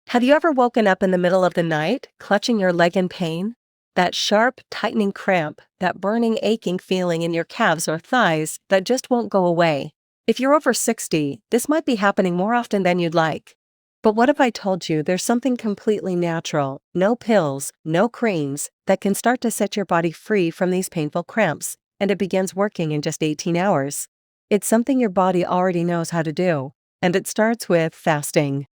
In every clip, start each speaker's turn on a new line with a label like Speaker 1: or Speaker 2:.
Speaker 1: Have you ever woken up in the middle of the night, clutching your leg in pain? That sharp, tightening cramp, that burning, aching feeling in your calves or thighs that just won't go away. If you're over 60, this might be happening more often than you'd like. But what if I told you there's something completely natural, no pills, no creams, that can start to set your body free from these painful cramps, and it begins working in just 18 hours? It's something your body already knows how to do, and it starts with fasting.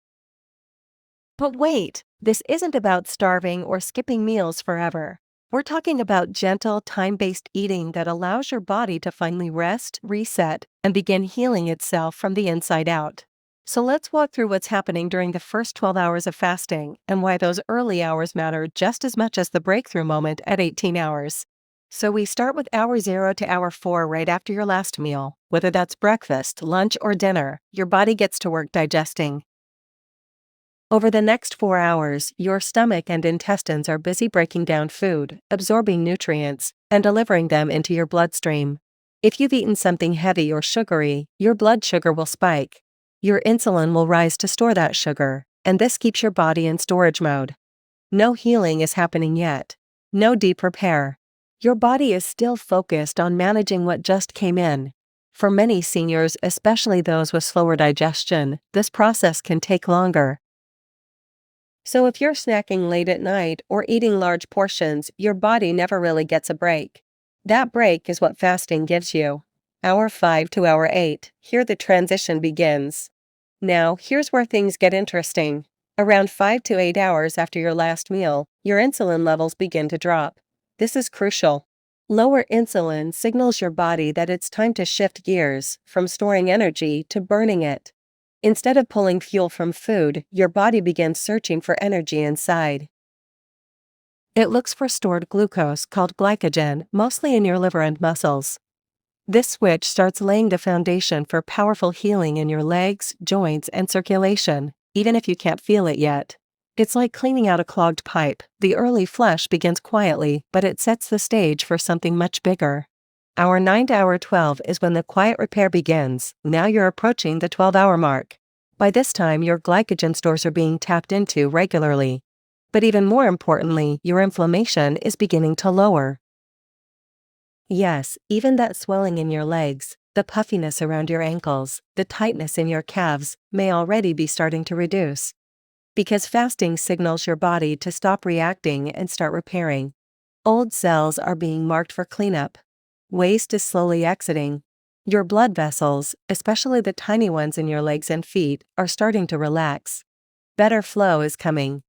Speaker 1: But wait, this isn't about starving or skipping meals forever. We're talking about gentle, time-based eating that allows your body to finally rest, reset, and begin healing itself from the inside out. So let's walk through what's happening during the first 12 hours of fasting and why those early hours matter just as much as the breakthrough moment at 18 hours. So we start with hour 0 to hour 4 right after your last meal. Whether that's breakfast, lunch, or dinner, your body gets to work digesting. Over the next 4 hours, your stomach and intestines are busy breaking down food, absorbing nutrients, and delivering them into your bloodstream. If you've eaten something heavy or sugary, your blood sugar will spike. Your insulin will rise to store that sugar, and this keeps your body in storage mode. No healing is happening yet. No deep repair. Your body is still focused on managing what just came in. For many seniors, especially those with slower digestion, this process can take longer. So if you're snacking late at night or eating large portions, your body never really gets a break. That break is what fasting gives you. Hour 5 to hour 8, here the transition begins. Now, here's where things get interesting. Around 5 to 8 hours after your last meal, your insulin levels begin to drop. This is crucial. Lower insulin signals your body that it's time to shift gears, from storing energy to burning it. Instead of pulling fuel from food, your body begins searching for energy inside. It looks for stored glucose called glycogen, mostly in your liver and muscles. This switch starts laying the foundation for powerful healing in your legs, joints, and circulation, even if you can't feel it yet. It's like cleaning out a clogged pipe. The early flush begins quietly, but it sets the stage for something much bigger. Hour 9 to hour 12 is when the quiet repair begins. Now you're approaching the 12-hour mark. By this time, your glycogen stores are being tapped into regularly. But even more importantly, your inflammation is beginning to lower. Yes, even that swelling in your legs, the puffiness around your ankles, the tightness in your calves, may already be starting to reduce. Because fasting signals your body to stop reacting and start repairing. Old cells are being marked for cleanup. Waste is slowly exiting. Your blood vessels, especially the tiny ones in your legs and feet, are starting to relax. Better flow is coming.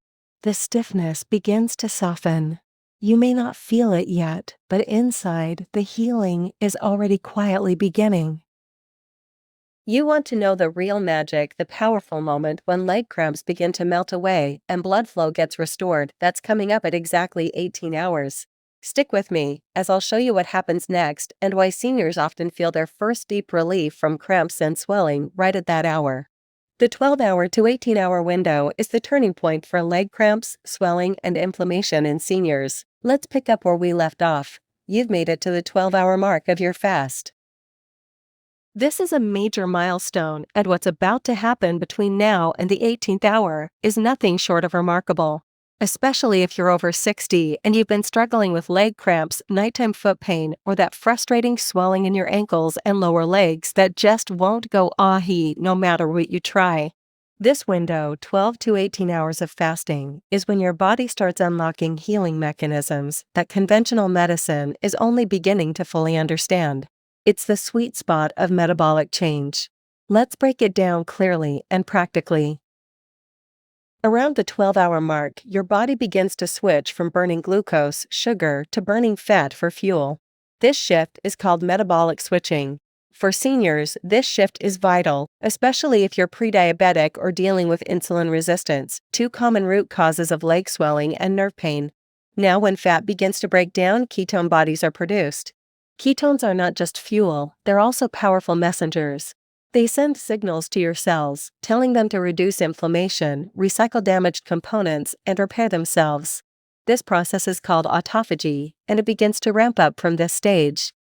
Speaker 1: The stiffness begins to soften. You may not feel it yet, but inside, the healing is already quietly beginning. You want to know the real magic, the powerful moment when leg cramps begin to melt away and blood flow gets restored. That's coming up at exactly 18 hours. Stick with me, as I'll show you what happens next and why seniors often feel their first deep relief from cramps and swelling right at that hour. The 12-hour to 18-hour window is the turning point for leg cramps, swelling, and inflammation in seniors. Let's pick up where we left off. You've made it to the 12-hour mark of your fast. This is a major milestone, and what's about to happen between now and the 18th hour is nothing short of remarkable. Especially if you're over 60 and you've been struggling with leg cramps, nighttime foot pain, or that frustrating swelling in your ankles and lower legs that just won't go ahi no matter what you try. This window, 12 to 18 hours of fasting, is when your body starts unlocking healing mechanisms that conventional medicine is only beginning to fully understand. It's the sweet spot of metabolic change. Let's break it down clearly and practically. Around the 12-hour mark, your body begins to switch from burning glucose, sugar, to burning fat for fuel. This shift is called metabolic switching. For seniors, this shift is vital, especially if you're pre-diabetic or dealing with insulin resistance, two common root causes of leg swelling and nerve pain. Now when fat begins to break down, ketone bodies are produced. Ketones are not just fuel, they're also powerful messengers. They send signals to your cells, telling them to reduce inflammation, recycle damaged components, and repair themselves. This process is called autophagy, and it begins to ramp up from this stage.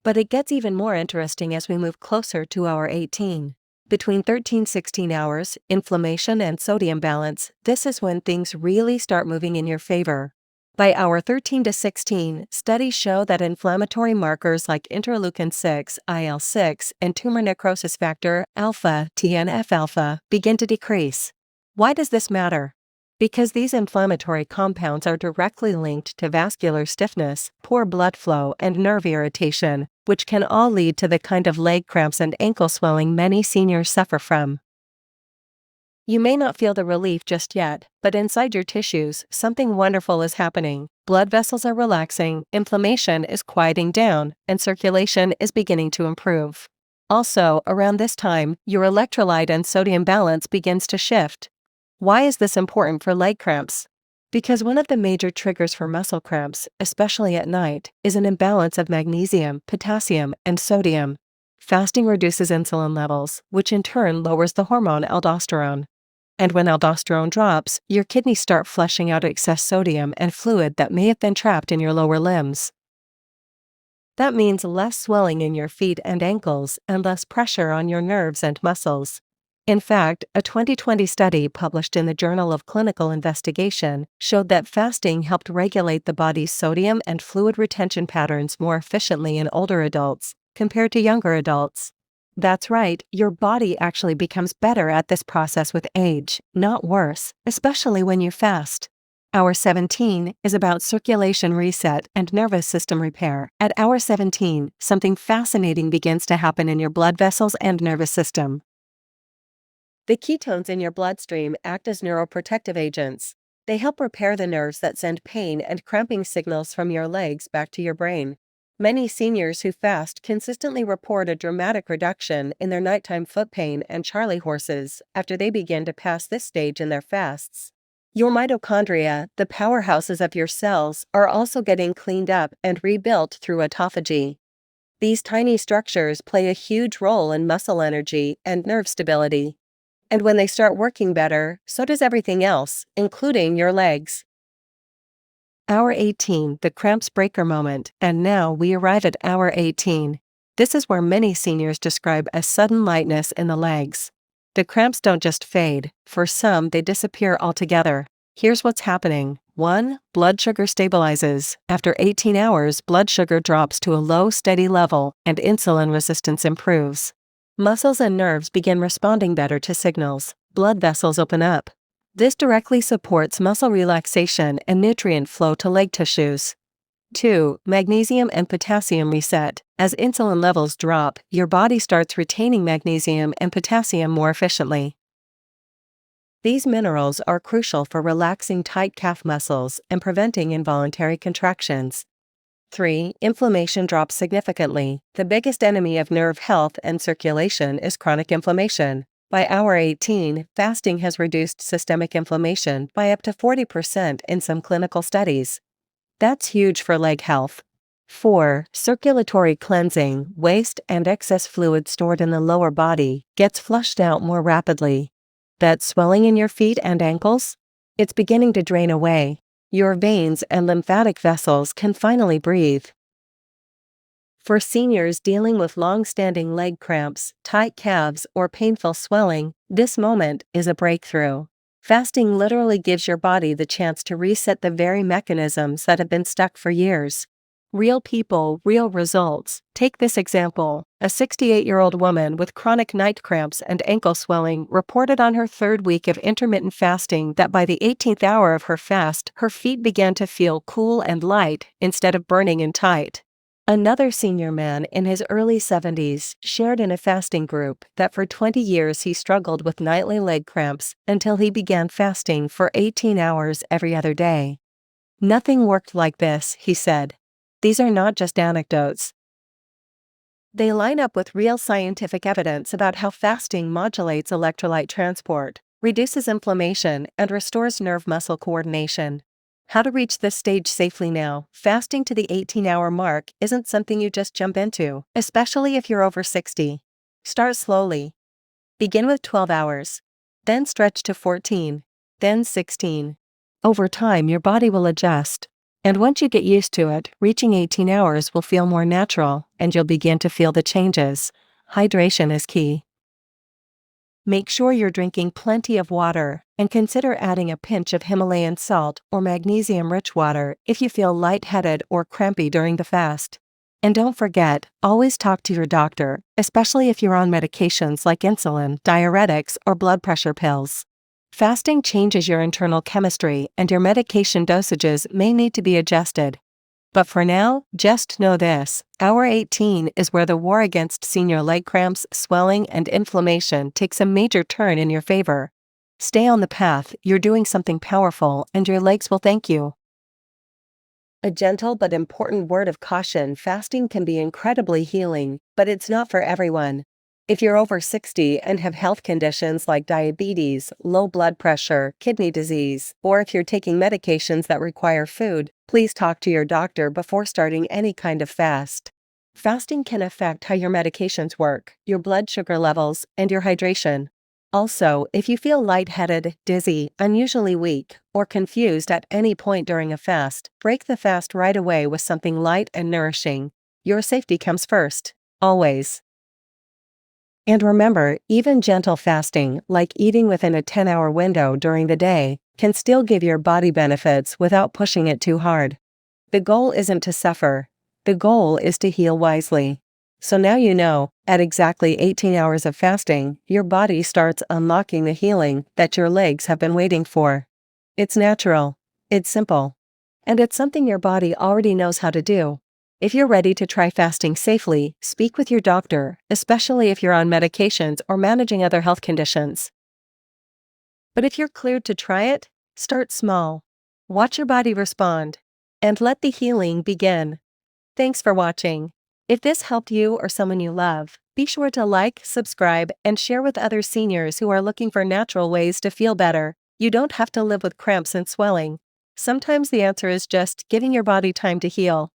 Speaker 1: But it gets even more interesting as we move closer to hour 18. Between 13-16 hours, inflammation and sodium balance, this is when things really start moving in your favor. By hour 13 to 16, studies show that inflammatory markers like interleukin-6, IL-6, and tumor necrosis factor, alpha, TNF-alpha, begin to decrease. Why does this matter? Because these inflammatory compounds are directly linked to vascular stiffness, poor blood flow, and nerve irritation, which can all lead to the kind of leg cramps and ankle swelling many seniors suffer from. You may not feel the relief just yet, but inside your tissues, something wonderful is happening. Blood vessels are relaxing, inflammation is quieting down, and circulation is beginning to improve. Also, around this time, your electrolyte and sodium balance begins to shift. Why is this important for leg cramps? Because one of the major triggers for muscle cramps, especially at night, is an imbalance of magnesium, potassium, and sodium. Fasting reduces insulin levels, which in turn lowers the hormone aldosterone. And when aldosterone drops, your kidneys start flushing out excess sodium and fluid that may have been trapped in your lower limbs. That means less swelling in your feet and ankles and less pressure on your nerves and muscles. In fact, a 2020 study published in the Journal of Clinical Investigation showed that fasting helped regulate the body's sodium and fluid retention patterns more efficiently in older adults compared to younger adults. That's right, your body actually becomes better at this process with age, not worse, especially when you fast. Hour 17 is about circulation reset and nervous system repair. At hour 17, something fascinating begins to happen in your blood vessels and nervous system. The ketones in your bloodstream act as neuroprotective agents. They help repair the nerves that send pain and cramping signals from your legs back to your brain. Many seniors who fast consistently report a dramatic reduction in their nighttime foot pain and charley horses after they begin to pass this stage in their fasts. Your mitochondria, the powerhouses of your cells, are also getting cleaned up and rebuilt through autophagy. These tiny structures play a huge role in muscle energy and nerve stability. And when they start working better, so does everything else, including your legs. Hour 18, the cramps breaker moment, and now we arrive at hour 18. This is where many seniors describe a sudden lightness in the legs. The cramps don't just fade, for some they disappear altogether. Here's what's happening. 1. Blood sugar stabilizes. After 18 hours, blood sugar drops to a low, steady level, and insulin resistance improves. Muscles and nerves begin responding better to signals. Blood vessels open up. This directly supports muscle relaxation and nutrient flow to leg tissues. 2. Magnesium and potassium reset. As insulin levels drop, your body starts retaining magnesium and potassium more efficiently. These minerals are crucial for relaxing tight calf muscles and preventing involuntary contractions. 3. Inflammation drops significantly. The biggest enemy of nerve health and circulation is chronic inflammation. By hour 18, fasting has reduced systemic inflammation by up to 40% in some clinical studies. That's huge for leg health. 4. Circulatory cleansing. Waste and excess fluid stored in the lower body gets flushed out more rapidly. That swelling in your feet and ankles? It's beginning to drain away. Your veins and lymphatic vessels can finally breathe. For seniors dealing with long-standing leg cramps, tight calves, or painful swelling, this moment is a breakthrough. Fasting literally gives your body the chance to reset the very mechanisms that have been stuck for years. Real people, real results. Take this example. A 68-year-old woman with chronic night cramps and ankle swelling reported on her third week of intermittent fasting that by the 18th hour of her fast, her feet began to feel cool and light instead of burning and tight. Another senior man in his early 70s shared in a fasting group that for 20 years he struggled with nightly leg cramps until he began fasting for 18 hours every other day. Nothing worked like this, he said. These are not just anecdotes. They line up with real scientific evidence about how fasting modulates electrolyte transport, reduces inflammation, and restores nerve-muscle coordination. How to reach this stage safely now. Fasting to the 18-hour mark isn't something you just jump into, especially if you're over 60. Start slowly. Begin with 12 hours. Then stretch to 14. Then 16. Over time, your body will adjust. And once you get used to it, reaching 18 hours will feel more natural, and you'll begin to feel the changes. Hydration is key. Make sure you're drinking plenty of water, and consider adding a pinch of Himalayan salt or magnesium-rich water if you feel lightheaded or crampy during the fast. And don't forget, always talk to your doctor, especially if you're on medications like insulin, diuretics, or blood pressure pills. Fasting changes your internal chemistry, and your medication dosages may need to be adjusted. But for now, just know this: hour 18 is where the war against senior leg cramps, swelling, and inflammation takes a major turn in your favor. Stay on the path, you're doing something powerful, and your legs will thank you. A gentle but important word of caution: fasting can be incredibly healing, but it's not for everyone. If you're over 60 and have health conditions like diabetes, low blood pressure, kidney disease, or if you're taking medications that require food, please talk to your doctor before starting any kind of fast. Fasting can affect how your medications work, your blood sugar levels, and your hydration. Also, if you feel lightheaded, dizzy, unusually weak, or confused at any point during a fast, break the fast right away with something light and nourishing. Your safety comes first, always. And remember, even gentle fasting, like eating within a 10-hour window during the day, can still give your body benefits without pushing it too hard. The goal isn't to suffer. The goal is to heal wisely. So now you know, at exactly 18 hours of fasting, your body starts unlocking the healing that your legs have been waiting for. It's natural. It's simple. And it's something your body already knows how to do. If you're ready to try fasting safely, speak with your doctor, especially if you're on medications or managing other health conditions. But if you're cleared to try it, start small. Watch your body respond. And let the healing begin. Thanks for watching. If this helped you or someone you love, be sure to like, subscribe, and share with other seniors who are looking for natural ways to feel better. You don't have to live with cramps and swelling. Sometimes the answer is just giving your body time to heal.